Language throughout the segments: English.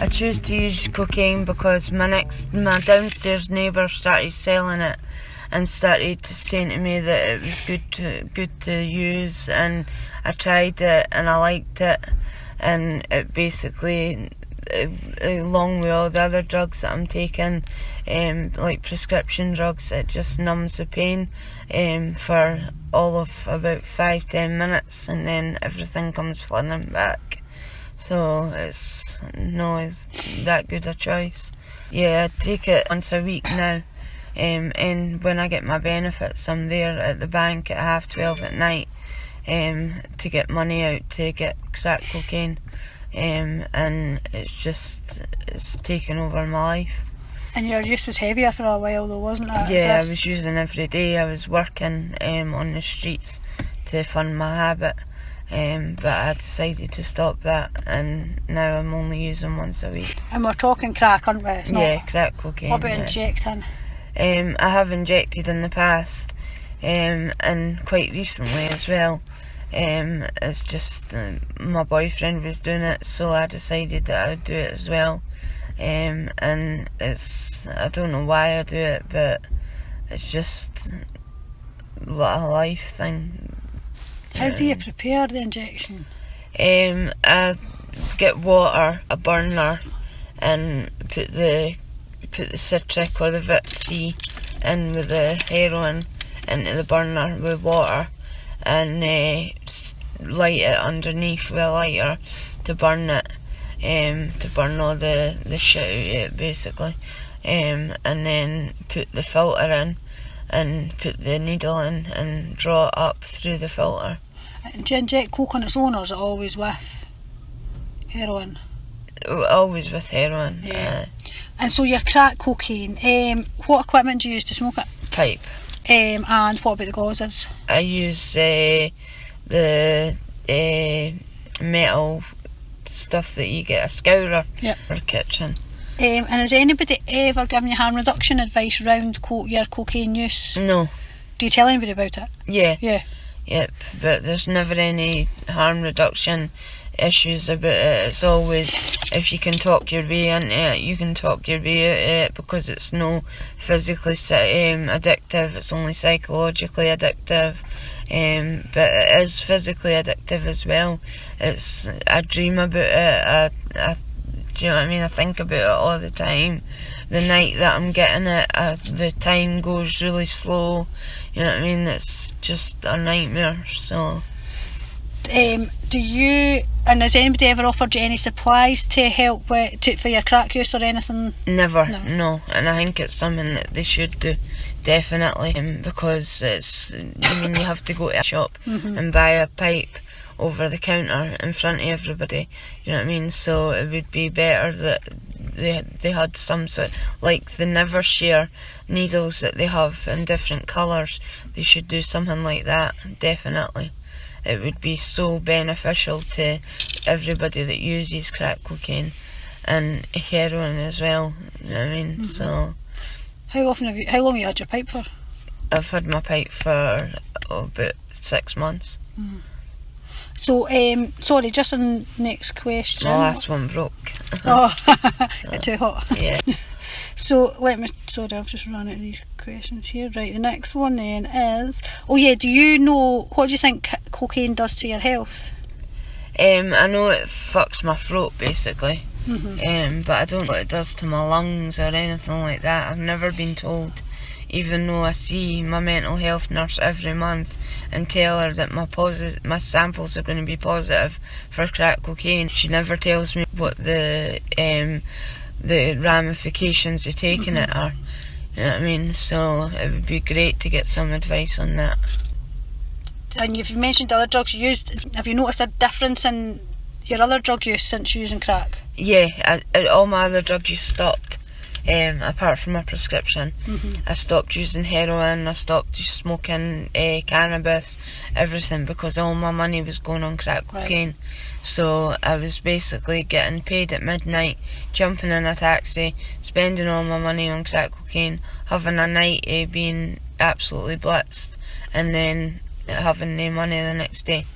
I choose to use cocaine because my downstairs neighbour started selling it and started saying to me that it was good to use, and I tried it and I liked it, and it basically, along with all the other drugs that I'm taking, like prescription drugs, it just numbs the pain for all of about 5-10 minutes, and then everything comes flooding back. So it's that good a choice. Yeah, I take it once a week now, and when I get my benefits, I'm there at the bank at 12:30 at night to get money out to get crack cocaine, and it's taken over my life. And your use was heavier for a while though, wasn't it? Yeah, I was using every day. I was working on the streets to fund my habit. But I decided to stop that, and now I'm only using once a week. And we're talking crack, aren't we? It's not crack cocaine. What about injecting? I have injected in the past, and quite recently as well. It's just my boyfriend was doing it, so I decided that I'd do it as well. And I don't know why I do it, but it's just a life thing. How do you prepare the injection? I get water, a burner, and put the citric or the Vit C in with the heroin into the burner with water, and light it underneath with a lighter to burn it, to burn all the shit out of it basically, and then put the filter in and put the needle in and draw it up through the filter. Do you inject coke on its own, or is it always with heroin? Always with heroin. Yeah. And so your crack cocaine, what equipment do you use to smoke it? Pipe. And what about the gauzes? I use the metal stuff that you get, a scourer for kitchen. And has anybody ever given you harm reduction advice around your cocaine use? No. Do you tell anybody about it? Yeah. Yep, but there's never any harm reduction issues about it. It's always, if you can talk your way into it, you can talk your way out of it, because it's no physically addictive, it's only psychologically addictive, but it is physically addictive as well. I dream about it, do you know what I mean? I think about it all the time. The night that I'm getting it, the time goes really slow. You know what I mean? It's just a nightmare. So, has anybody ever offered you any supplies to help for your crack use or anything? Never, no. And I think it's something that they should do, definitely, because you have to go to a shop and buy a pipe over the counter in front of everybody, you know what I mean? So it would be better that they had some sort, like the Never Share needles that they have in different colours. They should do something like that, definitely. It would be so beneficial to everybody that uses crack cocaine and heroin as well, you know what I mean? So how long have you had your pipe for? I've had my pipe for about 6 months. So, sorry, just the next question. My last one broke. It's too hot. Yeah. So, I've just run out of these questions here. Right, the next one then is, what do you think cocaine does to your health? I know it fucks my throat basically, but I don't know what it does to my lungs or anything like that. I've never been told, even though I see my mental health nurse every month and tell her that my samples are going to be positive for crack cocaine. She never tells me what the ramifications of taking it are. You know what I mean? So it would be great to get some advice on that. And you've mentioned other drugs you used. Have you noticed a difference in your other drug use since using crack? Yeah, all my other drug use stopped. Apart from my prescription, I stopped using heroin, I stopped smoking cannabis, everything, because all my money was going on crack cocaine. Right. So I was basically getting paid at midnight, jumping in a taxi, spending all my money on crack cocaine, having a night being absolutely blitzed, and then having no money the next day.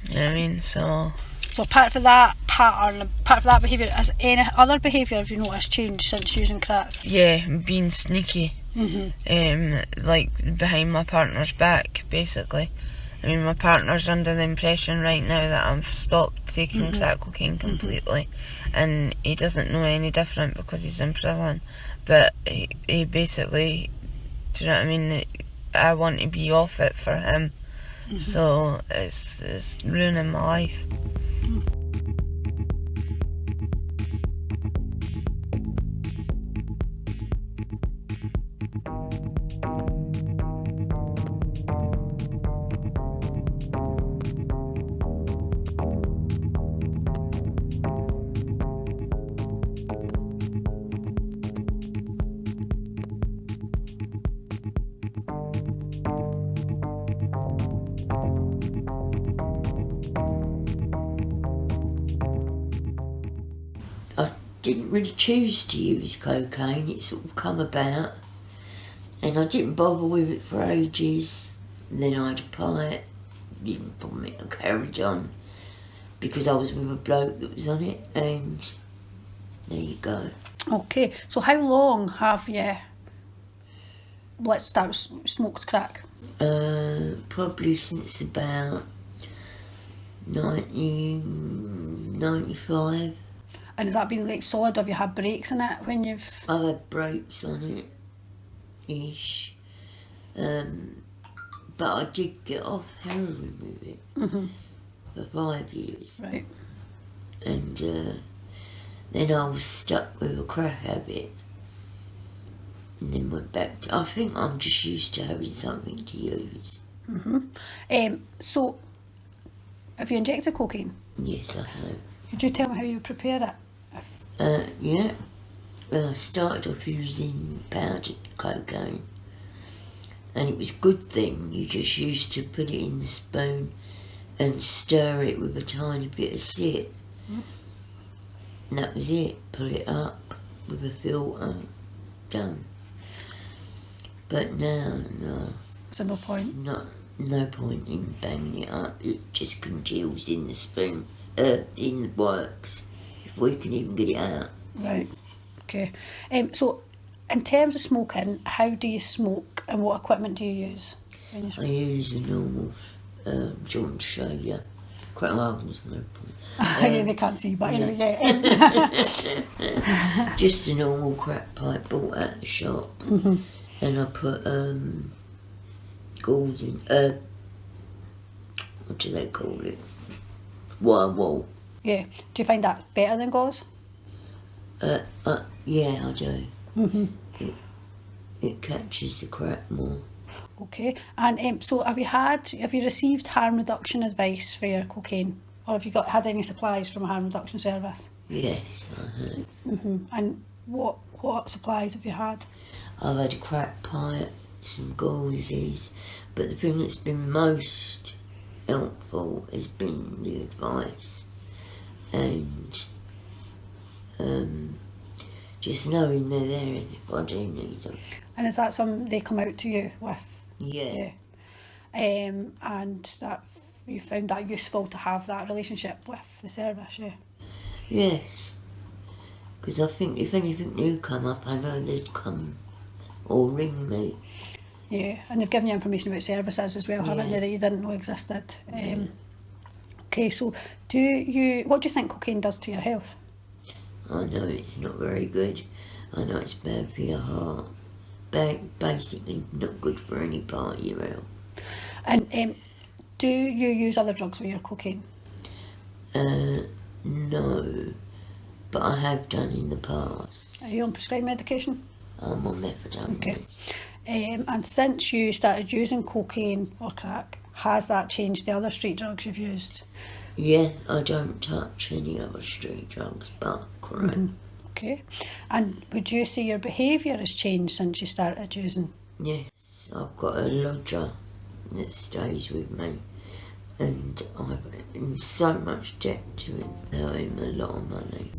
You know what I mean? So apart from that, pattern, apart from that behaviour, has any other behaviour have you noticed changed since using crack? Yeah, being sneaky. Like behind my partner's back, basically. I mean, my partner's under the impression right now that I've stopped taking crack cocaine completely, and he doesn't know any different because he's in prison. But he basically, do you know what I mean? I want to be off it for him, so it's ruining my life. I didn't really choose to use cocaine, it sort of come about, and I didn't bother with it for ages. And then I had a pipe, didn't bother me, I carried on because I was with a bloke that was on it, and there you go. Okay, so how long have you, let's start, smoked crack? Probably since about 1995. And has that been like solid? Have you had breaks in it when you've... I've had breaks on it, ish. But I did get off heroin with it for 5 years. Right. And then I was stuck with a crack habit. And then went back to, I think I'm just used to having something to use. So, have you injected cocaine? Yes, I have. Could you tell me how you prepare it? Yeah. Well, I started off using powdered cocaine, and it was a good thing. You just used to put it in the spoon and stir it with a tiny bit of sip. And that was it. Pull it up with a filter. Done. But now, no. So no point? No point in banging it up. It just congeals in the spoon, in the works, if we can even get it out. Right. Okay. So, in terms of smoking, how do you smoke and what equipment do you use when you smoke? I use a normal, do you want to show you? Quite well, there's no point. They can't see, but anyway, yeah. Just a normal crack pipe bought at the shop. And I put gauze in, what do they call it? Wire wool. Yeah. Do you find that better than gauze? Yeah, I do. It catches the crack more. Okay. And so have you received harm reduction advice for your cocaine? Or have you had any supplies from a harm reduction service? Yes, I have. And what supplies have you had? I've had a crack pipe, some gauzes, but the thing that's been most helpful has been the advice, and just knowing they're there if I do need them. And is that something they come out to you with? Yeah. And that you found that useful to have that relationship with the service, yeah? Yes, because I think if anything new come up, I know they'd come or ring me. Yeah, and they've given you information about services as well, haven't Yeah. they, that you didn't know existed? Okay, so what do you think cocaine does to your health? I know it's not very good. I know it's bad for your heart. Basically not good for any part of your health. And do you use other drugs with your cocaine? No, but I have done in the past. Are you on prescribed medication? I'm on methadone. Okay. And since you started using cocaine or crack, has that changed the other street drugs you've used? Yeah, I don't touch any other street drugs but crack. Okay. And would you say your behaviour has changed since you started using? Yes, I've got a lodger that stays with me, and I'm in so much debt to him. I owe him a lot of money.